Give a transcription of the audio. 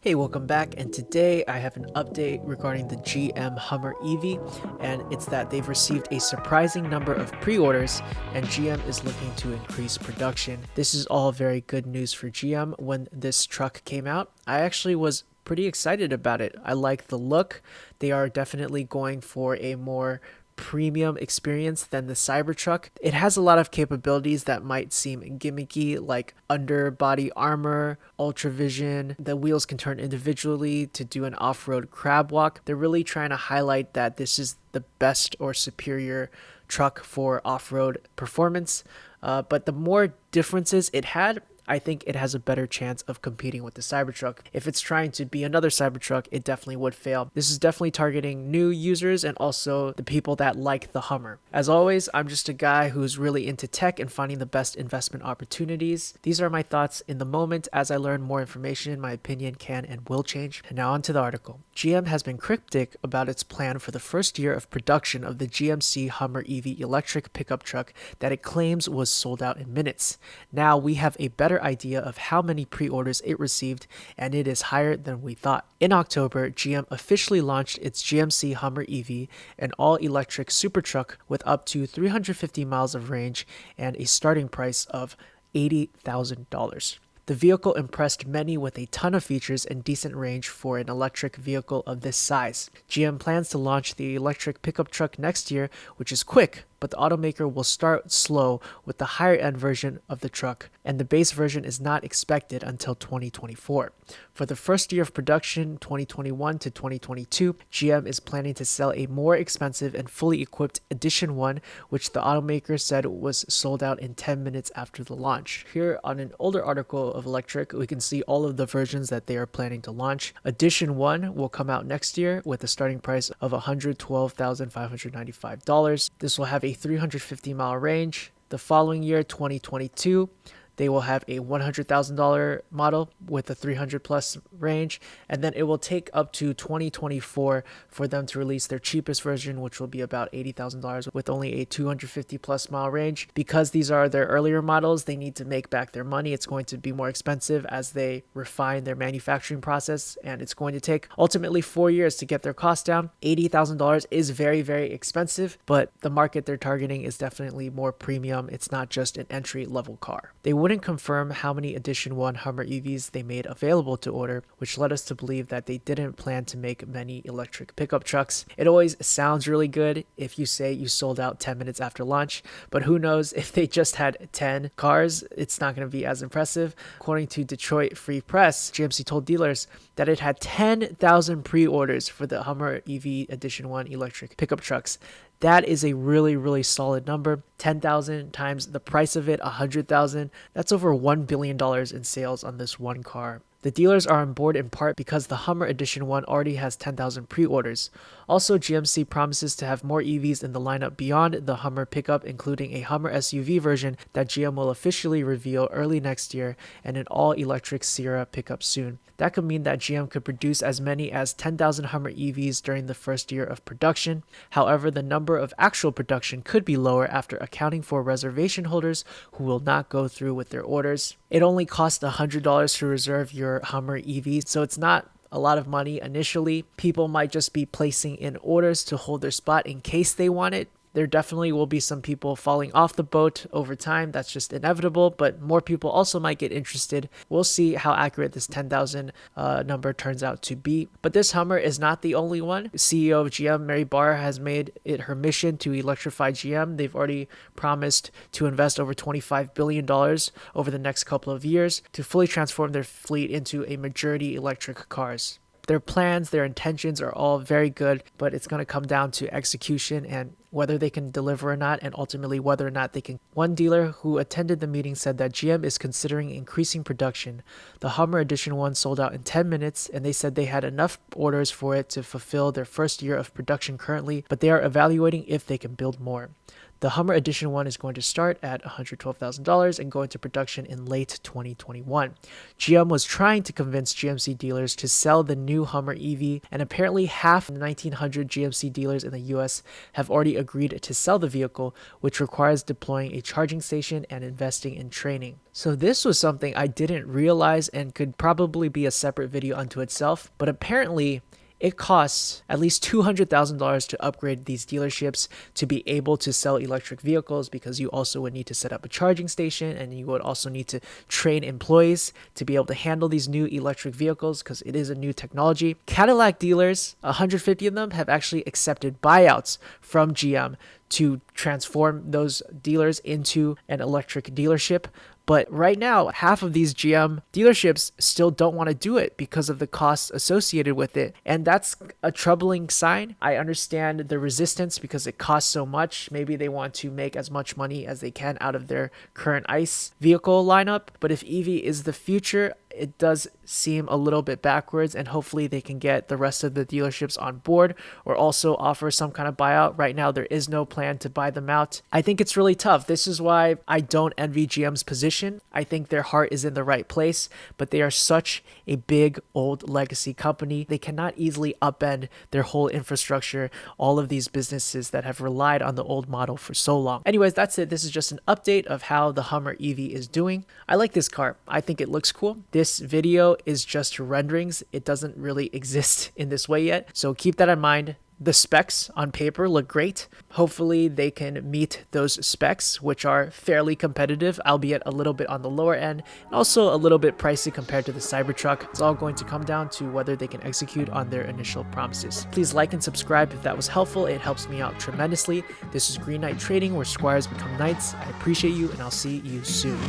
Hey, welcome back, and today I have an update regarding the GM Hummer EV, and it's that they've received a surprising number of pre-orders, and GM is looking to increase production. This is all very good news for GM. When this truck came out, I actually was pretty excited about it. I like the look. They are definitely going for a more premium experience than the Cybertruck. It has a lot of capabilities that might seem gimmicky, like underbody armor, ultra vision. The wheels can turn individually to do an off-road crab walk. They're really trying to highlight that this is the best or superior truck for off-road performance. But the more differences it had, I think it has a better chance of competing with the Cybertruck. If it's trying to be another Cybertruck, it definitely would fail. This is definitely targeting new users and also the people that like the Hummer. As always, I'm just a guy who's really into tech and finding the best investment opportunities. These are my thoughts in the moment. As I learn more information, my opinion can and will change. And now on to the article. GM has been cryptic about its plan for the first year of production of the GMC Hummer EV electric pickup truck that it claims was sold out in minutes. Now we have a better idea of how many pre-orders it received, and it is higher than we thought. In October, GM officially launched its GMC Hummer EV, an all-electric super truck with up to 350 miles of range and a starting price of $80,000. The vehicle impressed many with a ton of features and decent range for an electric vehicle of this size. GM plans to launch the electric pickup truck next year, which is quick, but the automaker will start slow with the higher end version of the truck, and the base version is not expected until 2024. For the first year of production, 2021 to 2022, GM is planning to sell a more expensive and fully equipped Edition 1, which the automaker said was sold out in 10 minutes after the launch. Here on an older article of electric, we can see all of the versions that they are planning to launch. Edition 1 will come out next year with a starting price of $112,595. This will have a 350-mile range. The following year, 2022, they will have a $100,000 model with a 300 plus range, and then it will take up to 2024 for them to release their cheapest version, which will be about $80,000 with only a 250 plus mile range. Because these are their earlier models, they need to make back their money. It's going to be more expensive as they refine their manufacturing process, and it's going to take ultimately 4 years to get their cost down. $80,000 is very, very expensive, but the market they're targeting is definitely more premium. It's not just an entry level car. They wouldn't confirm how many Edition 1 Hummer EVs they made available to order, which led us to believe that they didn't plan to make many electric pickup trucks. It always sounds really good if you say you sold out 10 minutes after launch, but who knows, if they just had 10 cars, it's not going to be as impressive. According to Detroit Free Press, GMC told dealers that it had 10,000 pre-orders for the Hummer EV Edition 1 electric pickup trucks. That is a really, really solid number. 10,000 times the price of it, 100,000. That's over $1 billion in sales on this one car. The dealers are on board in part because the Hummer Edition 1 already has 10,000 pre-orders. Also, GMC promises to have more EVs in the lineup beyond the Hummer pickup, including a Hummer SUV version that GM will officially reveal early next year and an all-electric Sierra pickup soon. That could mean that GM could produce as many as 10,000 Hummer EVs during the first year of production. However, the number of actual production could be lower after accounting for reservation holders who will not go through with their orders. It only costs $100 to reserve your Hummer EV, so it's not a lot of money initially. People might just be placing in orders to hold their spot in case they want it. There definitely will be some people falling off the boat over time. That's just inevitable, but more people also might get interested. We'll see how accurate this 10,000 number turns out to be. But this Hummer is not the only one. CEO of GM, Mary Barra, has made it her mission to electrify GM. They've already promised to invest over $25 billion over the next couple of years to fully transform their fleet into a majority electric cars. Their plans, their intentions are all very good, but it's going to come down to execution and whether they can deliver or not, and ultimately whether or not they can. One dealer who attended the meeting said that GM is considering increasing production. The Hummer Edition 1 sold out in 10 minutes, and they said they had enough orders for it to fulfill their first year of production currently, but they are evaluating if they can build more. The Hummer Edition 1 is going to start at $112,000 and go into production in late 2021. GM was trying to convince GMC dealers to sell the new Hummer EV, and apparently half of the 1,900 GMC dealers in the US have already agreed to sell the vehicle, which requires deploying a charging station and investing in training. So this was something I didn't realize and could probably be a separate video unto itself, but apparently it costs at least $200,000 to upgrade these dealerships to be able to sell electric vehicles, because you also would need to set up a charging station and you would also need to train employees to be able to handle these new electric vehicles because it is a new technology. Cadillac dealers, 150 of them, have actually accepted buyouts from GM to transform those dealers into an electric dealership. But right now, half of these GM dealerships still don't want to do it because of the costs associated with it. And that's a troubling sign. I understand the resistance because it costs so much. Maybe they want to make as much money as they can out of their current ICE vehicle lineup. But if EV is the future, it does seem a little bit backwards, and hopefully they can get the rest of the dealerships on board or also offer some kind of buyout. Right now, there is no plan to buy them out. I think it's really tough. This is why I don't envy GM's position. I think their heart is in the right place, but they are such a big old legacy company. They cannot easily upend their whole infrastructure, all of these businesses that have relied on the old model for so long. Anyways, that's it. This is just an update of how the Hummer EV is doing. I like this car. I think it looks cool. This video is just renderings. It doesn't really exist in this way yet. So keep that in mind. The specs on paper look great. Hopefully they can meet those specs, which are fairly competitive, albeit a little bit on the lower end, and also a little bit pricey compared to the Cybertruck. It's all going to come down to whether they can execute on their initial promises. Please like and subscribe if that was helpful. It helps me out tremendously. This is Green Knight Trading, where Squires become knights. I appreciate you, and I'll see you soon.